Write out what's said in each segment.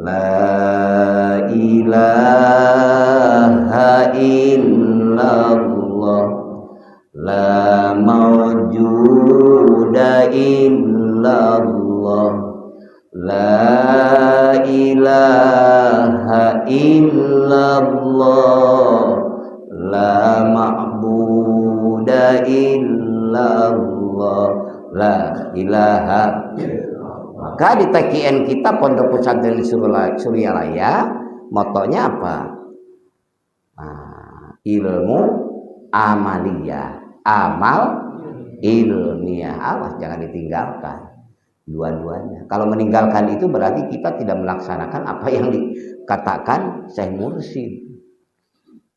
La ilaha illallah, la mawjuda illallah, la ilaha illallah, la ma'buda illallah, la ilaha. Maka di TKN kita Pondok Pesantren Surya Raya motonya apa? Ilmu amaliyah, amal ilmiah. Awas jangan ditinggalkan dua-duanya. Kalau meninggalkan itu berarti kita tidak melaksanakan apa yang dikatakan Syekh Mursyid.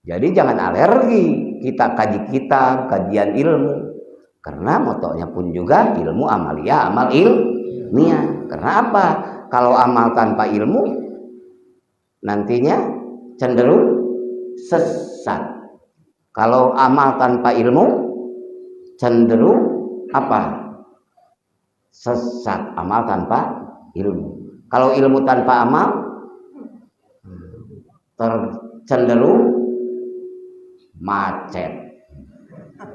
Jadi jangan alergi kita kaji kitab, kajian ilmu, karena motonya pun juga ilmu amaliyah, amal ilmiah. Karena apa? Kalau amal tanpa ilmu nantinya cenderung sesat. Kalau amal tanpa ilmu cenderung apa? Sesat. Amal tanpa ilmu. Kalau ilmu tanpa amal cenderung macet.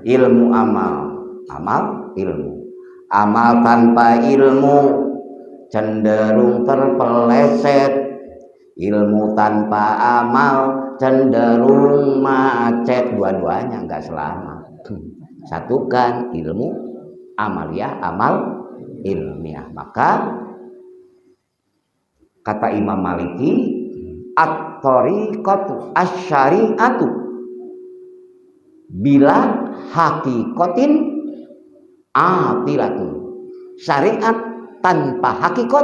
Ilmu amal, amal ilmu. Amal tanpa ilmu cenderung terpeleset, ilmu tanpa amal cenderung macet. Dua-duanya enggak selamat. Satukan ilmu amaliyah, amal ilmiah. Maka kata Imam Maliki, at-thariqatu asy-syari'atu bila hakikatin atilatun. Syariat tanpa hakikat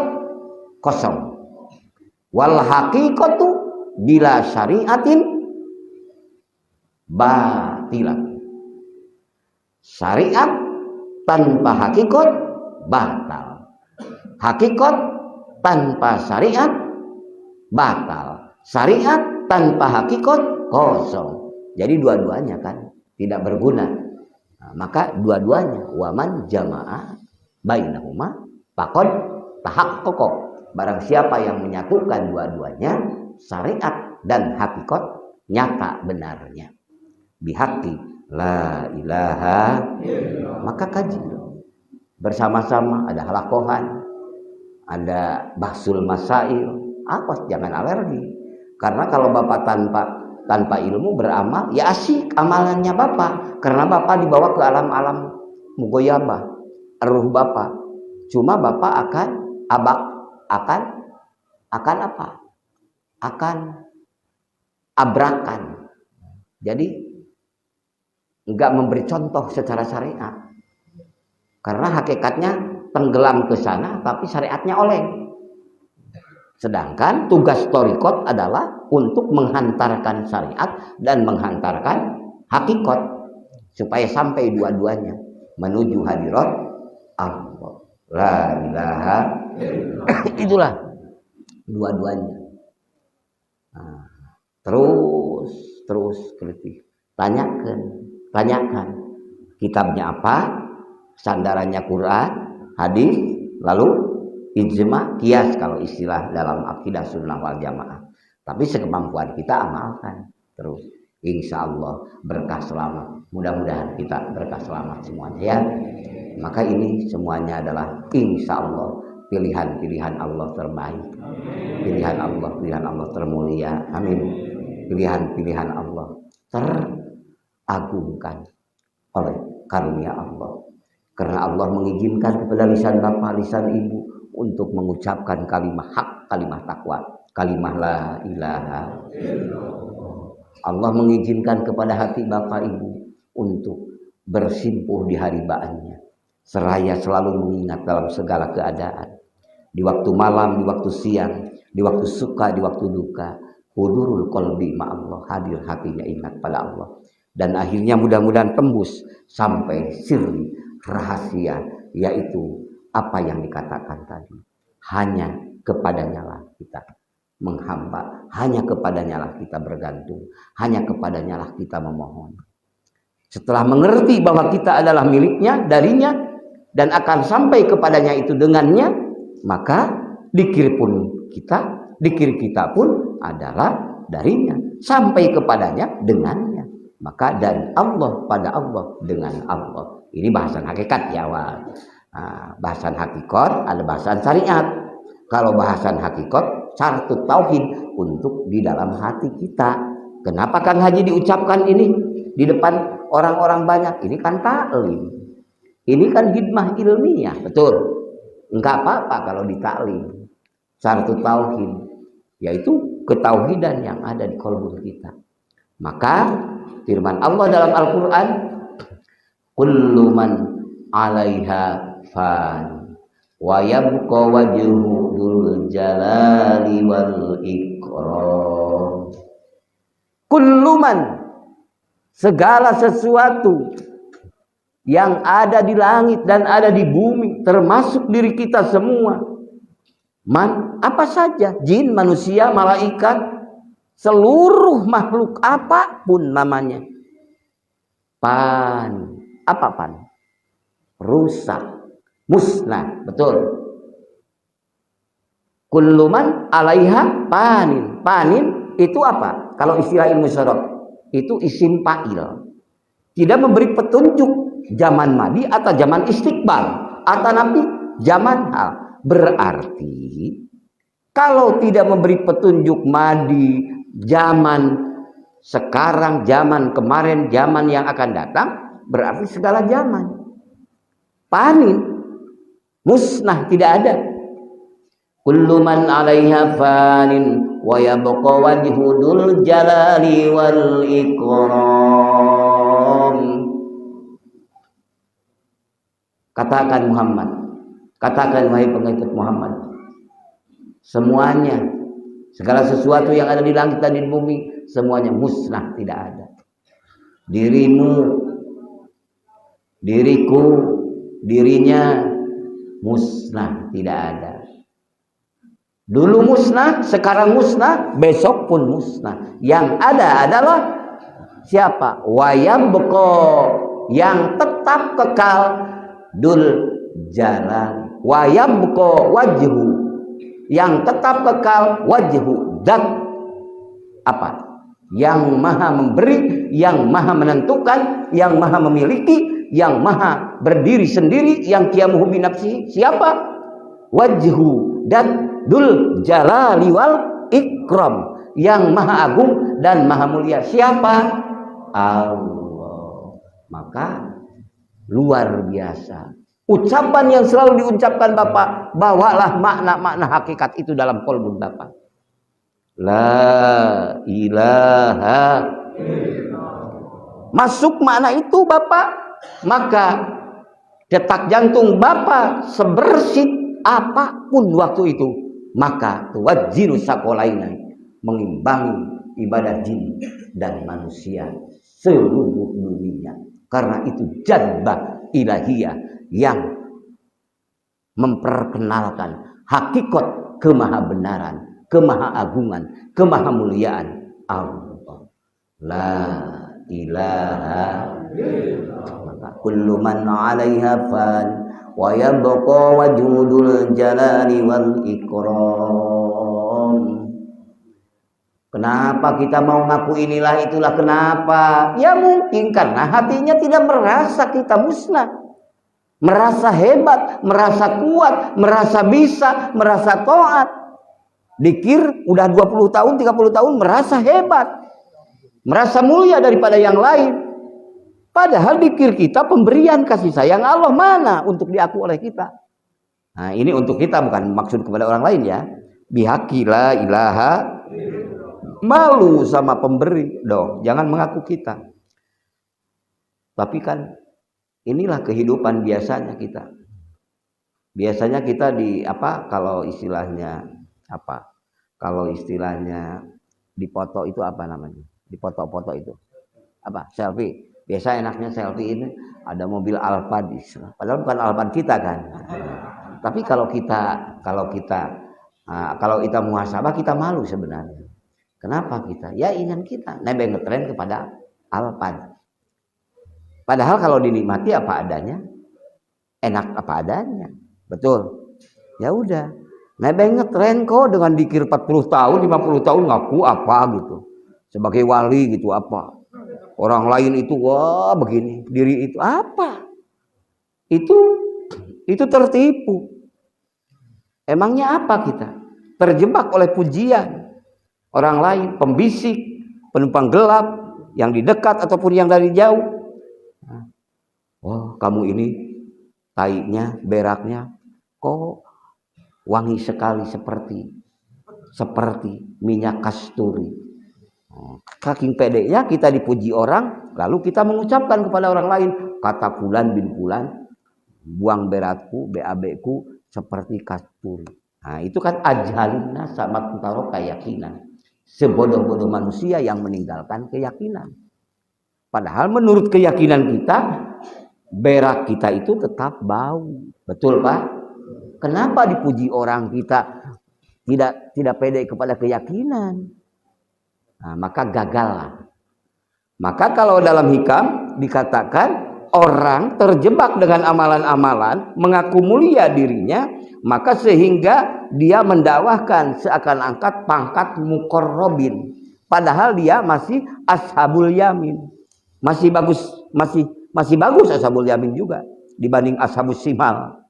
kosong. Wal hakikatu bila syariatin batilat. Syariat tanpa hakikat batal. Hakikat tanpa syariat batal. Syariat tanpa hakikat kosong. Jadi dua-duanya kan tidak berguna. Nah, maka dua-duanya waman jamaah bainahuma faqad tahaqqaqa. Barang siapa yang menyatukan dua-duanya, syariat dan hakikat nyata benarnya. Bihaqqi la ilaha illallah. Maka kaji bersama-sama, ada halakohan, ada bahsul masail. Awas jangan alergi. Karena kalau Bapak tanpa ilmu beramal, ya asyik amalannya Bapak. Karena Bapak dibawa ke alam-alam mugoyabah, ruh Bapak. Cuma Bapak akan apa? Akan abrakan. Jadi enggak memberi contoh secara syariat. Karena hakikatnya tenggelam ke sana tapi syariatnya oleng. Sedangkan tugas thariqat adalah untuk menghantarkan syariat dan menghantarkan hakikat supaya sampai dua-duanya menuju hadirat Allah. La ilaha illallah. Itulah dua-duanya. Nah, terus kritik. Tanyakan kitabnya apa, sandarannya Quran, hadis, lalu ijma, qiyas kalau istilah dalam akidah sunnah wal jamaah. Tapi sekemampuan kita amalkan terus. Insya Allah berkah selamat. Mudah-mudahan kita berkah selamat semuanya ya. Maka ini semuanya adalah insya Allah pilihan-pilihan Allah terbaik. Pilihan Allah termulia. Amin. Pilihan-pilihan Allah teragungkan oleh karunia Allah. Karena Allah mengizinkan kepada lisan bapak, lisan ibu untuk mengucapkan kalimah hak, kalimah takwa, kalimah la ilaha illallah. Allah mengizinkan kepada hati bapak ibu untuk bersimpuh di haribaannya, seraya selalu mengingat dalam segala keadaan, di waktu malam, di waktu siang, di waktu suka, di waktu duka. Hudurul qalbi ma'allah, hadir hatinya ingat pada Allah. Dan akhirnya mudah-mudahan tembus sampai sirri, rahasia, yaitu apa yang dikatakan tadi. Hanya kepadanya lah kita menghamba, hanya kepadanya lah kita bergantung, hanya kepadanya lah kita memohon. Setelah mengerti bahwa kita adalah miliknya, darinya, dan akan sampai kepadanya itu dengannya, maka dikir pun kita Dikir kita pun adalah darinya, sampai kepadanya dengannya. Maka dari Allah pada Allah dengan Allah. Ini bahasan hakikat ya, awal. Nah, bahasan hakikat ada bahasan syariat. Kalau bahasan hakikat syarat tauhid untuk di dalam hati kita. Kenapa Kang Haji diucapkan ini di depan orang-orang banyak? Ini kan taklim. Ini kan hikmah ilmiah, betul. Enggak apa-apa kalau ditaklim. Syarat tauhid yaitu ketauhidan yang ada di qalbu kita. Maka firman Allah dalam Al-Qur'an, kullu man 'alaiha fan wa yabqa wajhu dzul jalali wal ikram. Kullu man, segala sesuatu yang ada di langit dan ada di bumi, termasuk diri kita semua. Man, apa saja, jin, manusia, malaikat, seluruh makhluk apapun namanya. Pan, apa pan? Rusak, musnah, betul. Kullu man 'alaiha panin. Panin itu apa? Kalau istilah ilmu syaraf, itu isim fa'il. Tidak memberi petunjuk zaman madi atau zaman istiqbal atau nanti zaman hal. Berarti kalau tidak memberi petunjuk madi, zaman sekarang, zaman kemarin, zaman yang akan datang, berarti segala zaman panin, musnah, tidak ada. Kullu man 'alaiha fanin wa yabqa wajhu dzul jalali wal ikram. Katakan Muhammad, katakan wahai pengikut Muhammad, semuanya, segala sesuatu yang ada di langit dan di bumi, semuanya musnah, tidak ada. Dirimu, diriku, dirinya musnah, tidak ada. Dulu musnah, sekarang musnah, besok pun musnah. Yang ada adalah siapa? Wayabqa, yang tetap kekal, dul jalal. Wayabqa wajhu, yang tetap kekal, wajhu, zat apa? Yang maha memberi, yang maha menentukan, yang maha memiliki, yang maha berdiri sendiri, yang qiyamuhu binafsihi. Siapa? Wajhu dan dul jalali wal ikram, yang maha agung dan maha mulia. Siapa? Allah. Maka luar biasa ucapan yang selalu diucapkan Bapak. Bawalah makna-makna hakikat itu dalam qalbu Bapak. La ilaha illallah. Masuk makna itu Bapak, maka detak jantung Bapak sebersih apapun waktu itu, maka tuwajjiru sakolaina, mengimbangi ibadah jin dan manusia seluruh dunia. Karena itu jadbah ilahiyah yang memperkenalkan hakikat kemahabenaran, kemahaagungan, kemahamuliaan Allah. La ilaha illallah. Maka kullu man 'alaiha fan wa yabqa wajhul jalali wal ikram. Kenapa kita mau ngaku inilah itulah, kenapa? Ya mungkin karena hatinya tidak merasa kita musnah, merasa hebat, merasa kuat, merasa bisa, merasa taat. Dikir udah 20 tahun, 30 tahun merasa hebat, merasa mulia daripada yang lain. Padahal dikir kita pemberian kasih sayang Allah mana untuk diaku oleh kita. Nah ini untuk kita, bukan maksud kepada orang lain ya. Bihaqi la ilaha, malu sama pemberi dong, jangan mengaku kita. Tapi kan inilah kehidupan biasanya kita. Biasanya kita di apa, kalau istilahnya apa? Kalau istilahnya dipoto itu apa namanya? Dipoto-foto itu apa? Selfie. Biasa enaknya selfie ini ada mobil Alphard, padahal bukan Alphard kita kan. Tapi kalau kita muhasabah, kita malu sebenarnya. Kenapa kita? Ya ingin kita nebeng ngetren kepada Alphard. Padahal kalau dinikmati apa adanya, enak apa adanya, betul. Ya udah. Nebeng ngetren kok dengan dikir 40 tahun, 50 tahun ngaku apa gitu. Sebagai wali gitu apa. Orang lain itu wah begini, diri itu apa? Itu tertipu. Emangnya apa kita? Terjebak oleh pujian orang lain, pembisik, penumpang gelap yang di dekat ataupun yang dari jauh. Oh, kamu ini tainya, beraknya kok wangi sekali seperti minyak kasturi. Saking pedenya kita dipuji orang, lalu kita mengucapkan kepada orang lain, kata Fulan bin Fulan, buang beratku, BAB-ku seperti kasturi. Nah, itu kan ajalina sama taruh keyakinan. Sebodoh-bodoh manusia yang meninggalkan keyakinan. Padahal menurut keyakinan kita, berak kita itu tetap bau. Betul, Pak? Kenapa dipuji orang kita tidak pede kepada keyakinan? Nah, maka gagallah. Maka kalau dalam hikam dikatakan orang terjebak dengan amalan-amalan, mengaku mulia dirinya, maka sehingga dia mendakwahkan seakan angkat pangkat muqarrabin, padahal dia masih ashabul yamin. Masih bagus ashabul yamin juga dibanding ashabus simal.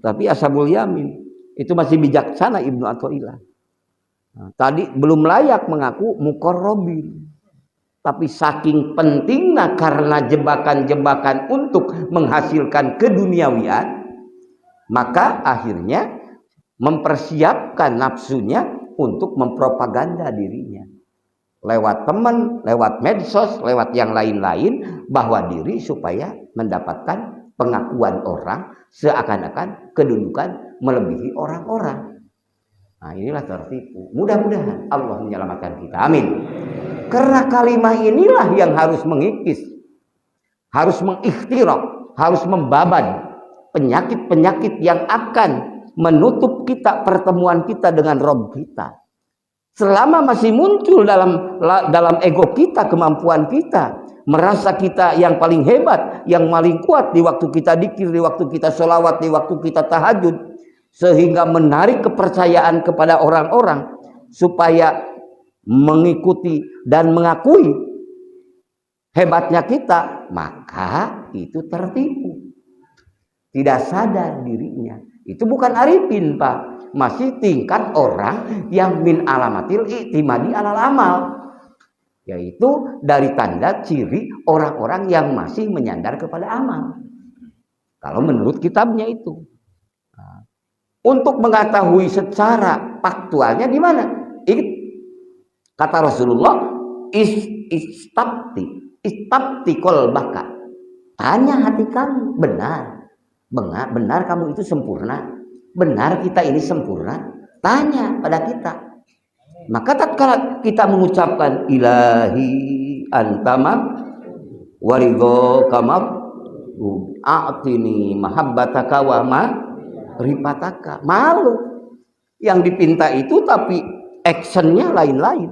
Tapi ashabul yamin itu masih bijaksana Ibnu Athaillah. Tadi belum layak mengaku muqarrabin. Tapi saking pentingnya karena jebakan-jebakan untuk menghasilkan keduniawian, maka akhirnya mempersiapkan nafsunya untuk mempropaganda dirinya. Lewat teman, lewat medsos, lewat yang lain-lain, bahwa diri supaya mendapatkan pengakuan orang seakan-akan kedudukan melebihi orang-orang. Nah, inilah tertipu. Mudah-mudahan Allah menyelamatkan kita. Amin. Karena kalimat inilah yang harus mengikis, harus mengikhtiraq, harus membaban penyakit-penyakit yang akan menutup kita pertemuan kita dengan Rabb kita. Selama masih muncul dalam ego kita, kemampuan kita, merasa kita yang paling hebat, yang paling kuat di waktu kita dzikir, di waktu kita sholawat, di waktu kita tahajud, sehingga menarik kepercayaan kepada orang-orang supaya mengikuti dan mengakui hebatnya kita, maka itu tertipu, tidak sadar dirinya. Itu bukan arifin, Pak, masih tingkat orang yang min alamatil i'timadi alal amal, yaitu dari tanda ciri orang-orang yang masih menyandar kepada amal. Kalau menurut kitabnya itu. Untuk mengetahui secara faktualnya di mana? Kata Rasulullah, istabti qalbaka. Tanya hati kamu, benar kamu itu sempurna? Benar kita ini sempurna? Tanya pada kita. Maka tatkala kita mengucapkan ilahi antamam waridho kamab a'tini mahabbataka wa ma ripataka, malu yang dipinta itu tapi actionnya lain-lain.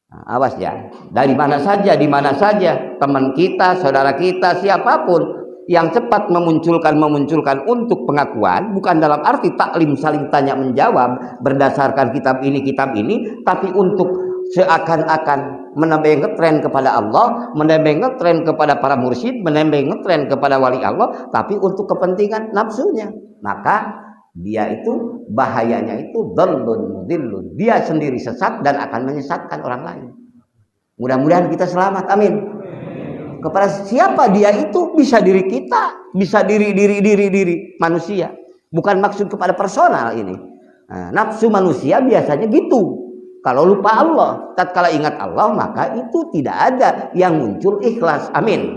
Nah, awas ya, dari mana saja, di mana saja teman kita, saudara kita, siapapun yang cepat memunculkan untuk pengakuan, bukan dalam arti taklim saling tanya menjawab berdasarkan kitab ini, tapi untuk seakan-akan menambah ngetren kepada Allah, menambah ngetren kepada para mursyid, menambah ngetren kepada wali Allah, tapi untuk kepentingan nafsunya. Maka dia itu bahayanya itu dhallun mudhillun. Dia sendiri sesat dan akan menyesatkan orang lain. Mudah-mudahan kita selamat, amin. Kepada siapa dia itu? Bisa diri kita, bisa diri manusia. Bukan maksud kepada personal ini. Nah, nafsu manusia biasanya gitu. Kalau lupa Allah, tatkala ingat Allah, maka itu tidak ada yang muncul ikhlas. Amin.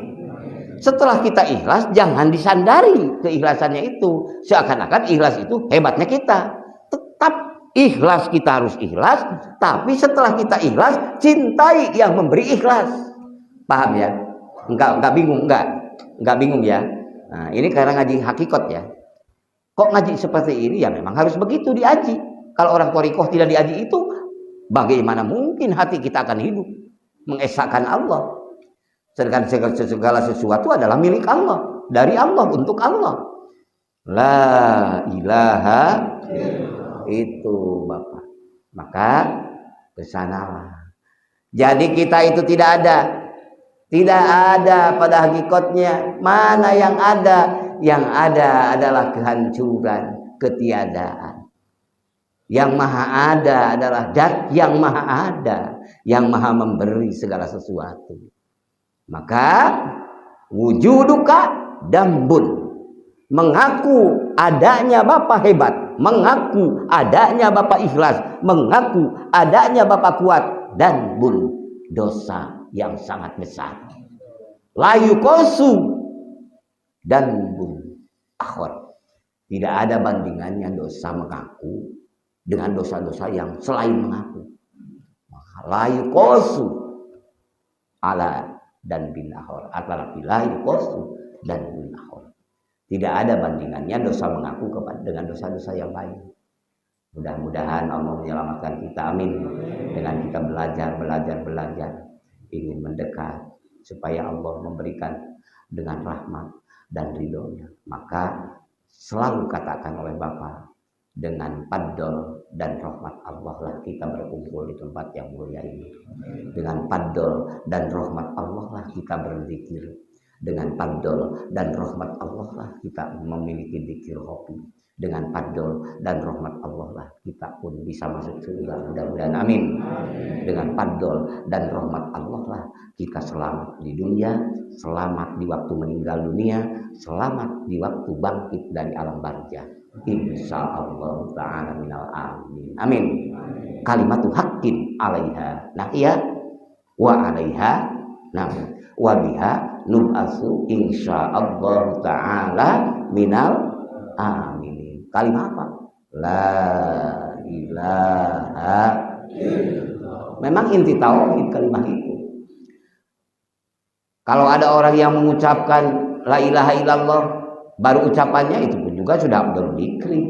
Setelah kita ikhlas, jangan disandari keikhlasannya itu. Seakan-akan ikhlas itu hebatnya kita. Tetap ikhlas, kita harus ikhlas. Tapi setelah kita ikhlas, cintai yang memberi ikhlas. Paham ya? Enggak bingung, enggak bingung ya. Nah, ini karena ngaji hakikat ya. Kok ngaji seperti ini? Ya memang harus begitu diaji. Kalau orang thariqah tidak diaji itu, bagaimana mungkin hati kita akan hidup mengesahkan Allah? Sedangkan segala sesuatu adalah milik Allah, dari Allah, untuk Allah. La ilaha itu Bapak. Maka bersanalah. Jadi kita itu tidak ada pada hakikatnya. Mana yang ada? Yang ada adalah kehancuran, ketiadaan. Yang maha ada adalah Dat yang maha ada, yang maha memberi segala sesuatu. Maka wujuduka dambun, mengaku adanya Bapak hebat, mengaku adanya Bapak ikhlas, mengaku adanya Bapak kuat, dan bun, dosa yang sangat besar. Layu kosu dan bun akhor. Tidak ada bandingannya dosa mengaku dengan dosa-dosa yang selain mengaku. Layu kosu ala dan bin akhor, atau layu kosu dan bin akhor. Tidak ada bandingannya dosa mengaku dengan dosa-dosa yang lain. Mudah-mudahan Allah menyelamatkan kita, amin. Dengan kita belajar, ingin mendekat supaya Allah memberikan dengan rahmat dan ridhonya. Maka selalu katakan oleh Bapak, dengan fadl dan rahmat Allah lah kita berkumpul di tempat yang mulia ini. Dengan fadl dan rahmat Allah lah kita berzikir. Dengan fadl dan rahmat Allah lah kita memiliki zikir hobi. Dengan fadl dan rahmat Allah lah kita pun bisa masuk surga, mudah-mudahan, amin. Dengan fadl dan rahmat Allah lah kita selamat di dunia, selamat di waktu meninggal dunia, selamat di waktu bangkit dari alam barzah. Insyaallah ta'ala minal amin. Amin. Kalimatu haqqin 'alaiha nahiya wa 'alaiha nam wa biha nub'atsu insyaallah ta'ala minal amin. Kalimat apa? La ilaha illallah. Memang inti tauhid kalimat itu. Kalau ada orang yang mengucapkan la ilaha illallah baru ucapannya, itu pun juga sudah Abdul Dikri,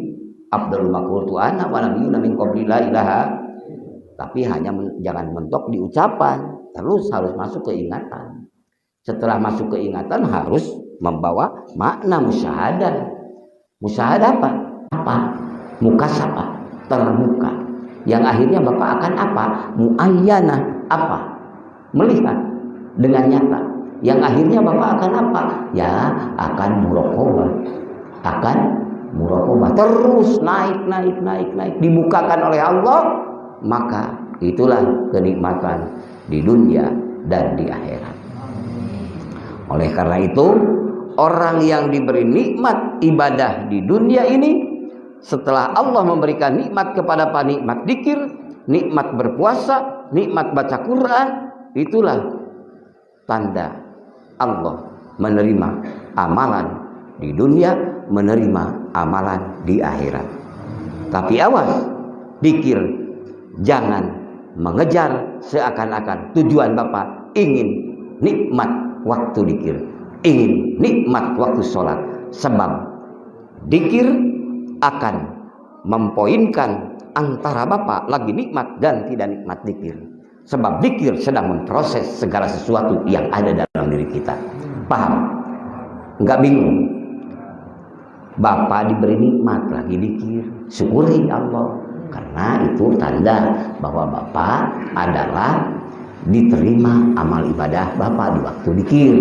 Abdul Makultu ana wa nabiyuna min qabli la ilaha. Tapi hanya jangan mentok di ucapan, terus harus masuk ke ingatan. Setelah masuk ke ingatan harus membawa makna musyahadah. Musyahadah apa? Mukasabah, terbuka. Yang akhirnya Bapak akan apa? Muayyanah, apa? Melihat dengan nyata. Yang akhirnya Bapak akan apa? Ya, akan muraqabah. Akan muraqabah. Terus naik. Dibukakan oleh Allah. Maka itulah kenikmatan di dunia dan di akhirat. Oleh karena itu, orang yang diberi nikmat ibadah di dunia ini, setelah Allah memberikan nikmat kepada penikmat dzikir, nikmat berpuasa, nikmat baca Quran, itulah tanda Allah menerima amalan di dunia, menerima amalan di akhirat. Tapi awas, dzikir jangan mengejar seakan-akan tujuan Bapak ingin nikmat waktu dzikir, ingin nikmat waktu sholat. Sebab dzikir akan mempoinkan antara Bapak lagi nikmat dan tidak nikmat dzikir. Sebab dzikir sedang memproses segala sesuatu yang ada dalam diri kita. Paham? Enggak bingung? Bapak diberi nikmat lagi dzikir, syukuri Allah. Karena itu tanda bahwa Bapak adalah diterima amal ibadah Bapak di waktu dzikir.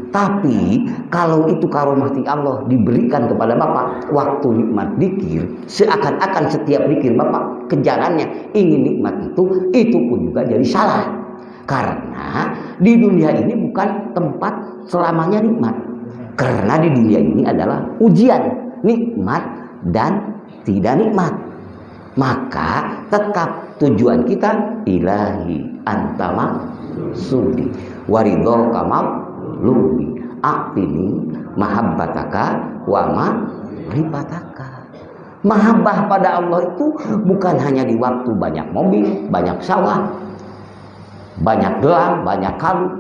Tapi kalau itu karomati Allah diberikan kepada Bapak waktu nikmat dzikir, seakan-akan setiap dzikir Bapak kejarannya ingin nikmat itu pun juga jadi salah. Karena di dunia ini bukan tempat selamanya nikmat. Karena di dunia ini adalah ujian, nikmat dan tidak nikmat. Maka tetap tujuan kita ilahi anta maksudi waridho kamal lubi aqtini mahabbataka wa ma'rifataka. Mahabbah pada Allah itu bukan hanya di waktu banyak mobil, banyak sawah, banyak gelang, banyak kalung,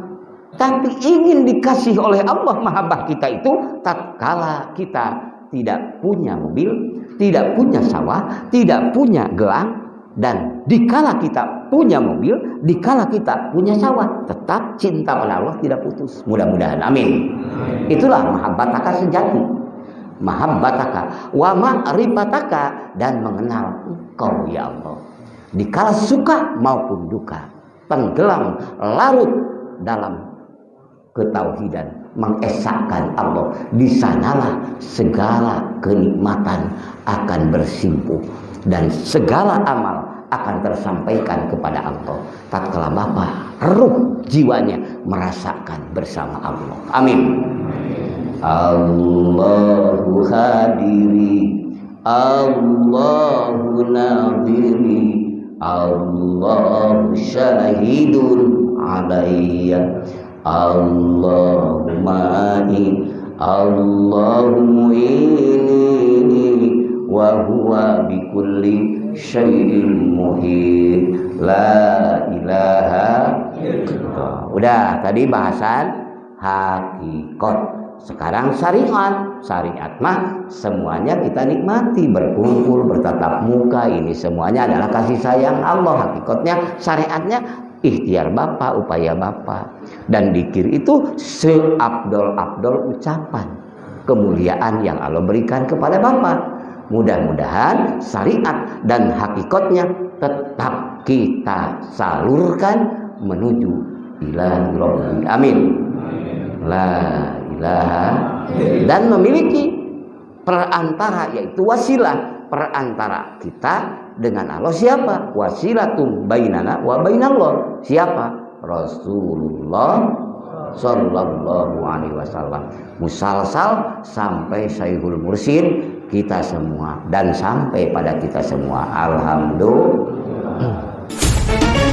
tapi ingin dikasih oleh Allah. Mahabbah kita itu tatkala kita tidak punya mobil, tidak punya sawah, tidak punya gelang, dan dikala kita punya mobil, dikala kita punya sawah, tetap cinta pada Allah tidak putus. Mudah-mudahan, amin. Itulah mahabbataka sejati. mahabbataka wa ma'rifataka, dan mengenal engkau ya Allah di kala suka maupun duka, tenggelam larut dalam ketauhidan, mengesahkan Allah. Di sanalah segala kenikmatan akan bersimpuh dan segala amal akan tersampaikan kepada Allah tatkala Bapak ruh jiwanya merasakan bersama Allah. Amin. Allahu hadiri, Allahu nadiri, Allahu syahidun alayya, Allahu ma'i, Allahu mu'ini, wa huwa bikulli syai'in muhit, la ilaha illallah. Udah tadi bahasan hakikat. Sekarang syariat. Syariat mah semuanya kita nikmati, berkumpul, bertatap muka, ini semuanya adalah kasih sayang Allah. Hakikatnya syariatnya ikhtiar Bapak, upaya Bapak. Dan zikir itu seabdol-abdol ucapan kemuliaan yang Allah berikan kepada Bapak. Mudah-mudahan syariat dan hakikatnya tetap kita salurkan menuju ila Rabbil amin. La ilaha, dan memiliki perantara, yaitu wasilah perantara kita dengan Allah. Siapa? Wasilatum bainana wa bainallah. Siapa? Rasulullah sallallahu alaihi wasallam. Musalsal sampai Syekhul Mursyid kita semua dan sampai pada kita semua. Alhamdulillah.